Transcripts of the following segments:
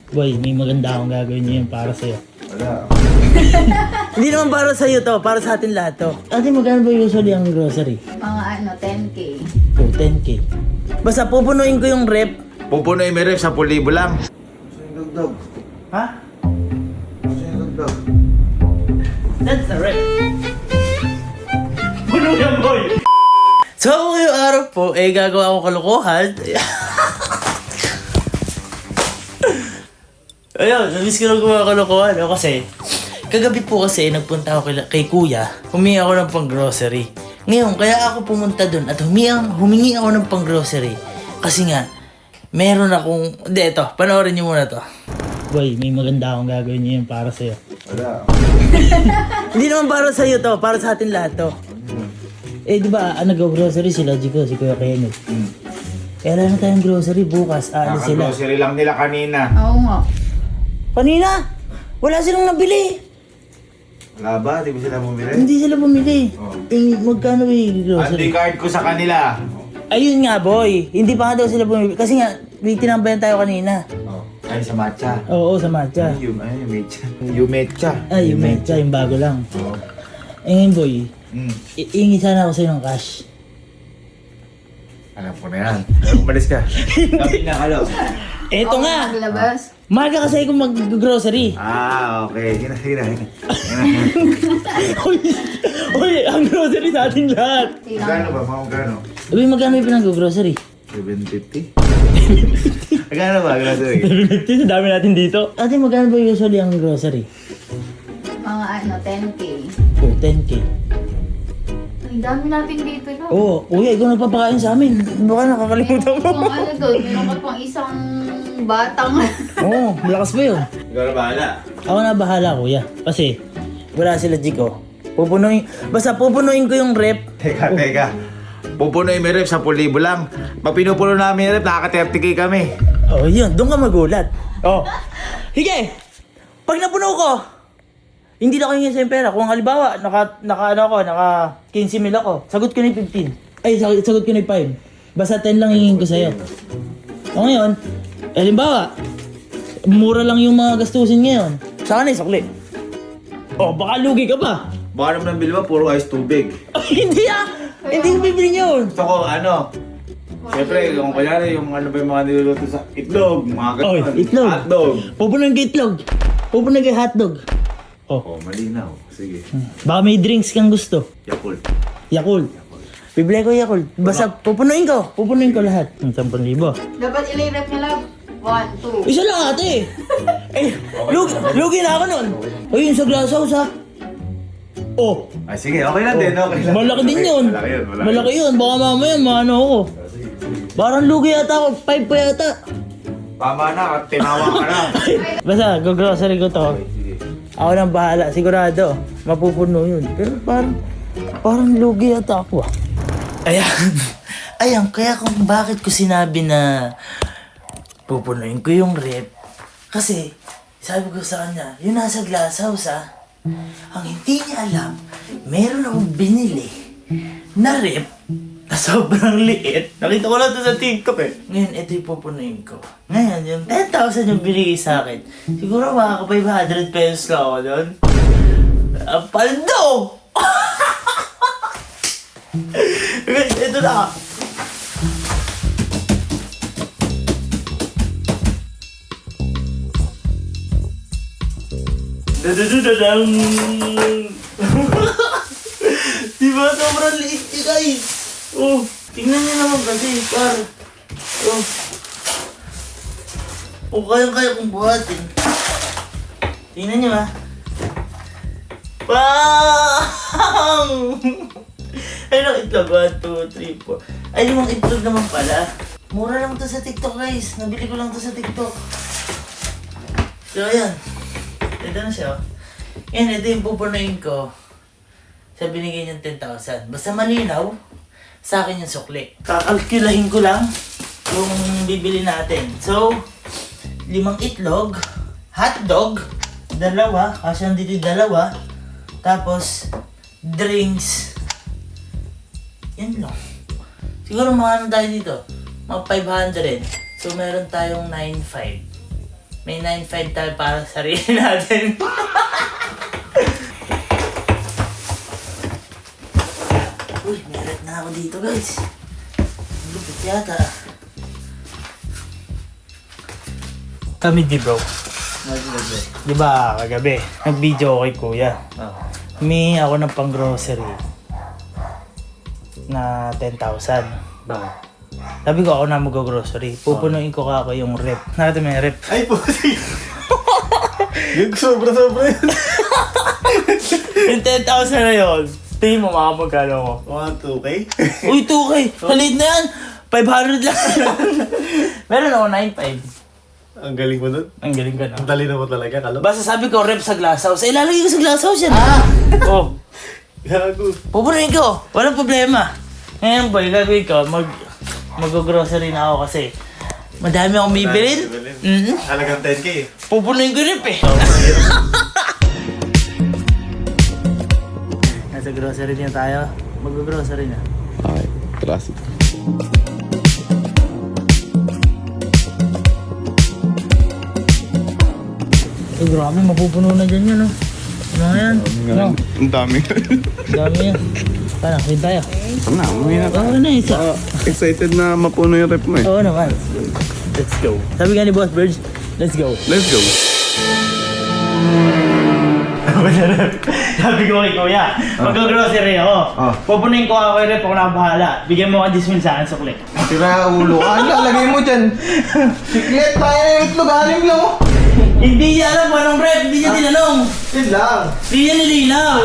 Boy, may maganda akong gagawin ngayon para sa'yo. Wala. Hindi naman para sa'yo to, para sa atin lahat to. Ate, magkano ba usually ang grocery? Mga 10K. Oh, 10K. Basta pupunuin ko yung rep. Pupunoy mo rin, 10,000 lang. Gusto yung dagdag. Ha? Gusto yung dagdag. That's the rep. Puno yan, boy! So, ngayong araw po, gagawa ko kalokohan. Ayun, namiss ko lang gumawa kalokohan. Kasi, kagabi po kasi, nagpunta ako kay kuya. Humingi ako ng pang-grocery. Ngayon, kaya ako pumunta dun at humingi ako ng pang-grocery. Kasi nga, meron akong... Hindi, ito. Panoorin niyo muna to. Boy, may maganda akong gagawin ngayon para sa'yo. Wala. Hindi naman para sa'yo to, para sa atin lahat to. Di ba, nag-grocery sila, Jico, si Kuya Kenneth. Kaya na tayong grocery bukas, aalis sila. Naka-grocery lang nila kanina. Oo nga. Kanina, wala silang nabili. Wala ba? Di ba sila bumili? Hindi sila bumili. Oh. Magkano yung grocery? Andy card ko sa kanila. Ayun nga, boy. Hindi pa nga daw sila bumili. Kasi nga, may tinambayan tayo kanina. Oh. Ay, sa matcha. Oo, sa matcha. Yung matcha. Yung matcha. Ay, yung matcha, yung bago lang. Oo. Ngayon, boy, Mm. iingi sana ako sa'yo ng cash. Alam ko na yan. Umalis ka. Kami na kalo. Eto Oo, nga. Maglabas. Maga kasi kung mag-grocery. Ah, okay. Hina. Uy, ang grocery sa ating lahat. Magkano ba? Mga magkano? Uy, magkano yung pinag-grocery? 750? Magkano ba? Grocery? Sa dami natin dito. Ate, magkano ba usually ang grocery? Mga 10K. Oh, 10K. Ang dami natin dito, no? Oo, kuya, ikaw nagpapakain sa amin. Baka nakakalimutan mo. Meron pang doon, meron ka pang isang batang. Oo, malakas pa yun. Ikaw na bahala. Ako na bahala, kuya. Kasi, wala sila, Jico. Basta pupunuin ko yung rep. Teka. Pupunoy mo rin, 10,000 lang. Pag pinupuno namin yung rep, nakaka-30k kami. Oh, yun. Doon ka magulat. Oh. Hige! Pag napuno ko, hindi na ko hingin sa pera. Kung halimbawa, naka 15 mil ako, sagot ko na yung 15. Ay, sagot ko na yung 5. Basta 10 lang hingin ko sa'yo. O ngayon, halimbawa, mura lang yung mga gastusin ngayon. Saka na isukli. Oh, baka lugi ka pa. Baka naman ang bilwa, puro ice tubig. Ay, hindi ah! Hindi ko bibili yun. Gusto ko, siyempre, kung kunyari, yung ano ba yung mga niluluto sa itlog, mga Oy, ganun. itlog. Hotdog. Pupunan ko itlog. Pupunan ko hotdog. Oh, Oh, malinaw. Sige. baka may drinks kang gusto. Yakult. Yakult. Bibili ko Yakult. Basta pupunuin ko lahat. 10,000. Dapat ilirep niya lang. 1, 2. Isa lang ate. Lugi na ako nun. Ayun sa glass house ha. Oh, Ah, sige, okay lang din, okay lang. malaki din yun. Malaki yun. Baka mamaya maano ako. Parang lugi yata ako. 5 pa yata. Tama na, at tinawa ka na. Basta, go-grocery ko to. Sige. Ako nang bahala. Sigurado. Mapupuno yun. Pero parang lugi yata ako ah. Ayan, kaya kung bakit ko sinabi na pupunuin ko yung rep. Kasi, sabi ko sa kanya, yun nasa glass house ah. Ang hindi niya alam, meron akong binili na rep na sobrang liit. Nakita ko lang ito sa TikTok eh. Ngayon, ito yung pupunuin ko. Ngayon, yung 10,000 yung binigay sa akin. Siguro makaka 500 pesos lang ako doon. Paldo! Guys, ito na. Dadadadadang! Diba sobrang liit niya guys? Oh, tingnan niyo naman kasi, par. Oh. Oh, kayang-kaya kong buhatin. Tingnan niyo ha. Bang! Ay, ng itlog. 1, 2, 3, 4. Ay, limang itlog naman pala. Mura lang to sa TikTok guys. Nabili ko lang to sa TikTok. So, ayan. Ito na siya. Yan, ito yung pupunuin ko. Sa binigay niyang 10,000. Basta malinaw, sa akin yung sukli. Kakalkulahin ko lang yung bibili natin. So, 5 itlog, hotdog, 2, kasi nandito yung 2, tapos, drinks. Yan lang. Siguro mga ano tayo dito? Mga 500. So, meron tayong 9,500. May 9.5 tayo para sa sarili natin. Uy, may rep na ako dito guys. Lupit yata. Kami di bro. Di ba kagabi, nag-video kay kuya. May ako ng pang grocery na 10,000. Bakit? Sabi ko ako na mag-grocery. Pupunuin ko ako yung rep. Nakita mo yung rep. Ay, puti! Yung sobra-sobra yun. Yung 10,000 na yun. Tingin mo makamagkano ko. 2K? Uy, 2K! Halit na yan! 500 lang. Meron ako 9.5. Ang galing mo nun. Ang galing ka Ang na. talino mo talaga, kalo. Basta sabi ko, rep sa glass house. Eh, lalagay ko sa glass house yan. Oh, Gago. pupunuin ko. Walang problema. Ngayon boy, gagawin ko, mag-grocery na ako kasi madami akong bibilin. Halagang 10K eh. Pupunuin ko rep eh. Nasa grocery na tayo. Mag-grocery na. Okay, classic. Eh, grabe, mapupuno na dyan yun, no? Ano yan? No, Ang dami. dami yan. Paano, wait tayo. Na, umuwi na Oo na, isa. Excited na mapuno yung rep mo eh. Oo naman. Let's go. Sabi nga ni Boss Birds, let's go. Let's go. Sabi ko kay Kuya, mag-grocery ako. Pupunuin ko ako yung rep, ako na bahala. Bigyan mo ka 10,000 sa akin sukli. Tira ulo ka, ano lalagay mo dyan? Siklet, tayo na yung itlog, alim lang oh. Hindi niya alam kung anong rep, hindi niya tinanong. Yun lang. Hindi niya nilinaw.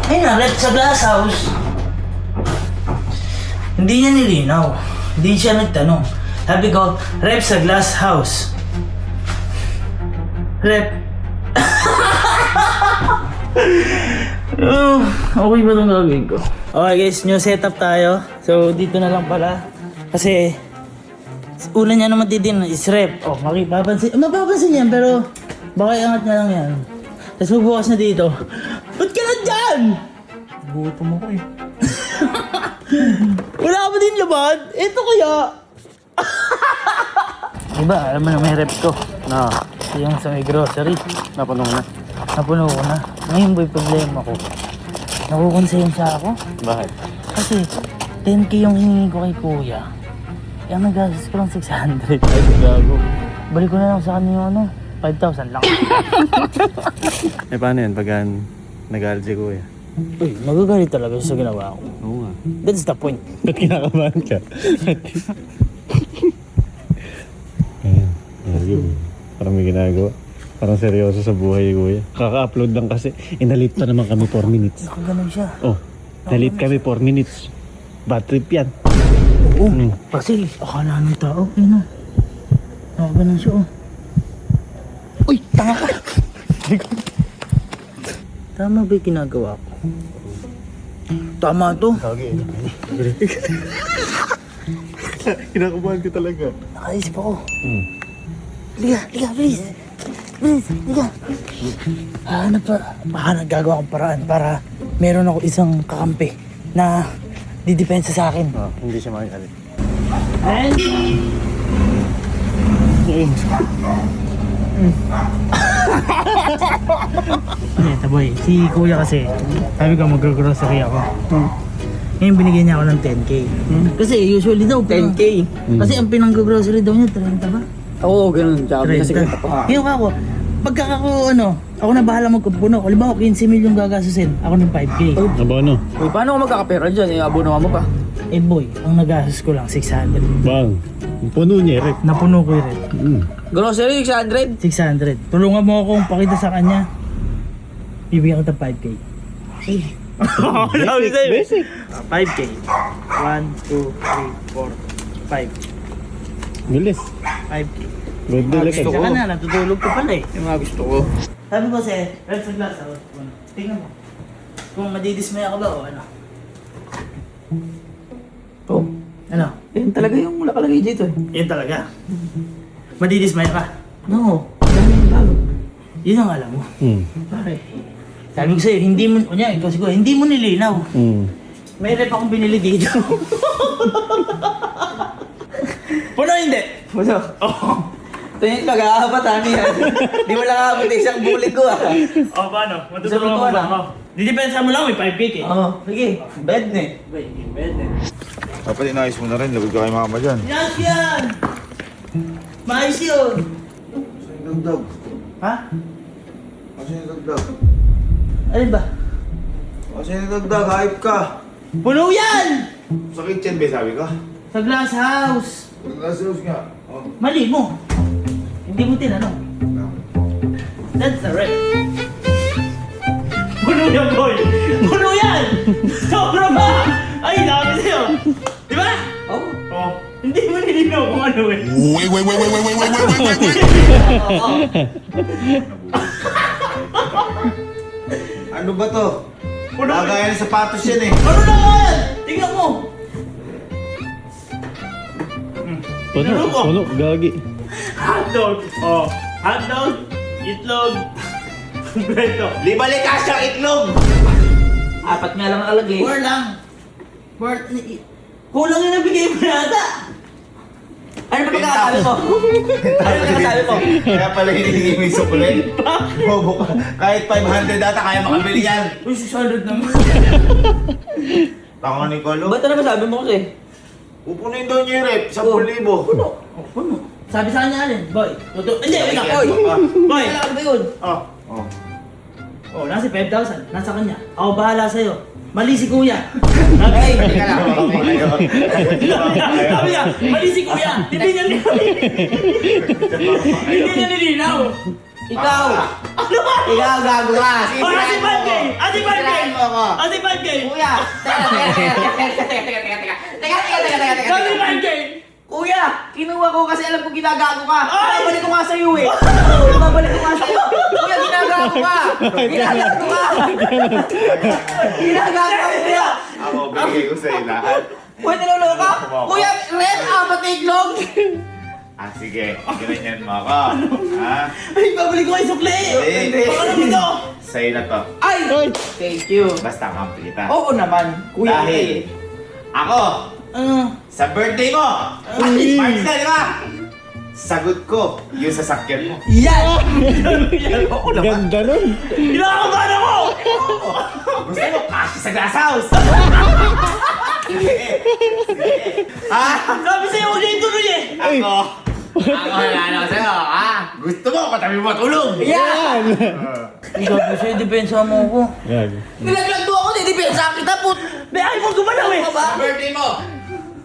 Ayun na, rep sa glass house. Hindi niya nilinaw. Hindi siya nagtanong. Sabi ko, rep sa glass house. Rep. Okay ba itong gagawin ko? Okay guys, new setup tayo. So dito na lang pala. Kasi una niya naman din is rep. Oh, mapapansin yan pero baka iangat na lang yan. Tapos magbukas na dito. Ba't ka na dyan? Gutom ako eh. Wala ka ba din laban? Ito kaya. Diba, alam mo na may rep ko. Na, Yung sa may grocery. napuno na. Napuno ko na. Ngayon boy, problema ko. Nakukonsensya ako. Bakit? Kasi 10K yung hiningi ko kay kuya. Eh, ang nagastos ko lang 600. Ay, gago. Balik ko na lang sa kanya yung ano, 5,000 lang. Eh, paano yan pag nag-aaral si kuya? Uy, magagalit talaga siya sa ginawa ko. Oo nga. That's the point. Ba't kinakabahan ka? Ayan. Parang may ginagawa. Parang seryoso sa buhay, kuya. Kaka-upload lang kasi. Inalit pa naman kami 4 minutes. Nakaganon siya. Oh, nalit kami 4 minutes. Bad trip yan. Oo, kasi akala ng tao, yun o. Nakaganon siya o. Uy, tanga ka! Tama ba yung ginagawa ko? Tama to. Kinakabahan ka talaga. Nakaisip ako. Liga, please. Please, liga. Baka nagagawa akong paraan para meron ako isang kakampi na didepensa sa akin. Oh, hindi siya makikalit. Ito boy, si kuya kasi, sabi ko mag-grocery ako. Ngayon binigyan niya ako ng 10K. Kasi usually daw, 10K. Kasi ang pinang-grocery daw niya, 30 ba? Oo, ganun. Sabi kasi 30. Ngayon ako, pagka ako na bahala magpupuno. Halimbawa, 15 million gagastusin, ako ng 5K. Abono. Uy, paano ka magkakapera dyan? Iabuno mo pa. Eh boy, ang nagastos ko lang 600. Bang. Puno niya, rep. Napuno ko yun. Grocery, 600. 600. Tulungan mo akong pakita sa kanya. Bibigyan kita 5K. Basic. 5K. 1, 2, 3, 4, 5. Bilis. 5K. Good deal, Okay, saka na, natutulog ko pala eh. Yung mga gusto ko. Sabi ko kasi, red sa glass, tingnan mo. Kung madidismay ako ba o ano? Oh, Ano? yun talaga yung nakalagay dito eh. Yun talaga. Madidismay ka? No, dami yung bago. Yun ang alam mo. Pare, Sabi ko sa'yo, hindi mo, kunya, ikaw siguro, hindi mo nilinaw. Hmm. May rep akong binili dito. Puno hindi? Puno. Oo. Tingin ko, gagapat ha niya. Di mo lang aabot isang bulig ko ah. Oh, paano? Sabi Matutulungan ko mo ba lang. ako? Didepensa mo lang, may 5 pick eh. Oo, sige. Bed na eh. Dapat inayos mo na rin. Lagod ka kay mama dyan. Yes yan! Maayos yun! Kasi yung dagdag. Ha? Kasi yung dagdag. Alin ba? Kasi yung dagdag. Hype ka. Puno yan! Sa kitchen ba sabi ka? Sa glass house. Nasa-house nga. Oh. Mali mo. Hindi mo tinanong. That's the right. Puno yan, boy! Puno yan! Sobra ba? Ay, dami sa'yo! Di ba? Oo. Oh. Hindi mo nilinaw kung ano eh. Ano ba to? Puno Lagayan ng sapatos yan eh. Ano na yan? Tingnan mo! Puno, Tinuro ko. puno, gagi. Hotdog. Oh. Hotdog. Itlog. Kompleto. Libalik ka siyang itlog! Apat nga lang nakalagay. Four lang. Four. Kulang yung nabigay mo nata. Ano ba pagkakasabi mo? Ano ba pagkakasabi mo? Kaya pala hinihingi mo yung sukulit. Bobo ka. Kahit 500 data, kaya makabili yan. Uy, 600 naman. Tanga ni Kolo. Ba't ano ba sabi mo kasi? Pupunin daw niya yung rep. 10,000. Puno. Oh, puno. Sabi sa kanya alin, boy. Hindi, wait lang. Oy! Boy. Kailangan ba yun? Oh. Oh. Oh, nasa 5,000. Nasa kanya. Ako bahala sa'yo. Mali si kuya. Ay, hindi ka lang. Sabi niya, mali si kuya. Hindi niya Hindi niya nilinaw. Ikaw! Ikaw, gago ka! Oh, Ate Pancake! Ate Pancake! Sisirain mo ako! Ate Pancake! Kuya! Teka! Ate Pancake! Kuya! Kinuha ko kasi alam ko ginagago ka! Ay! Babalik ko nga sa'yo eh! Babalik ko nga sa'yo! Kuya, ginagago ka! Ginagago ka! Ginagago ka, kuya! Ako, bigay ko sa'yo lahat. Kuya, niloloko ka? Kuya, red, apat na itlog! Ah, sige. Ginanyan mo ako. Ha? Ay, babalik ko kay Sukli! Hindi. Baka naman ito! Sa'yo na to. Ay! Ay! Thank you! Basta kampi kita. Oo naman, kuya. Dahil ako, Ano? sa birthday mo, March na, di ba? Sagot ko, yung sasakyan mo. Yan! Oo naman. Ganda nun. Kinakabahan ako! Gusto mo, kasi sa glass house. Ha? Sabi sa'yo, huwag niya ituloy eh! Ako, wala sa'yo, ha? Gusto mo, katabi mo matulog. Yan! Sabi sa'yo, depensa mo ako. Gagi. Nilaglag mo ako, nilipensa kita po! May ayaw mo gumalaw eh! Sa birthday mo,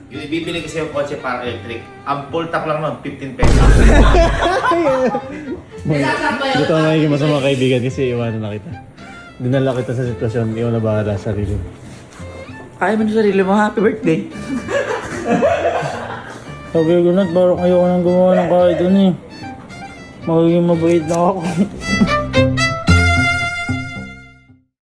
yung ibibili ko sa'yo kotse para electric. Ang full tank lang nun, 15 pesos. Dito ako nagiging masama kaibigan kasi iwanan na kita. Dinala kita sa sitwasyon, iwan na bahala sa sarili. Kaya mo sa sarili mo, happy birthday! Sabi ko na, parang ayoko nang gumawa ng kahit doon eh. Magiging mabait na ako.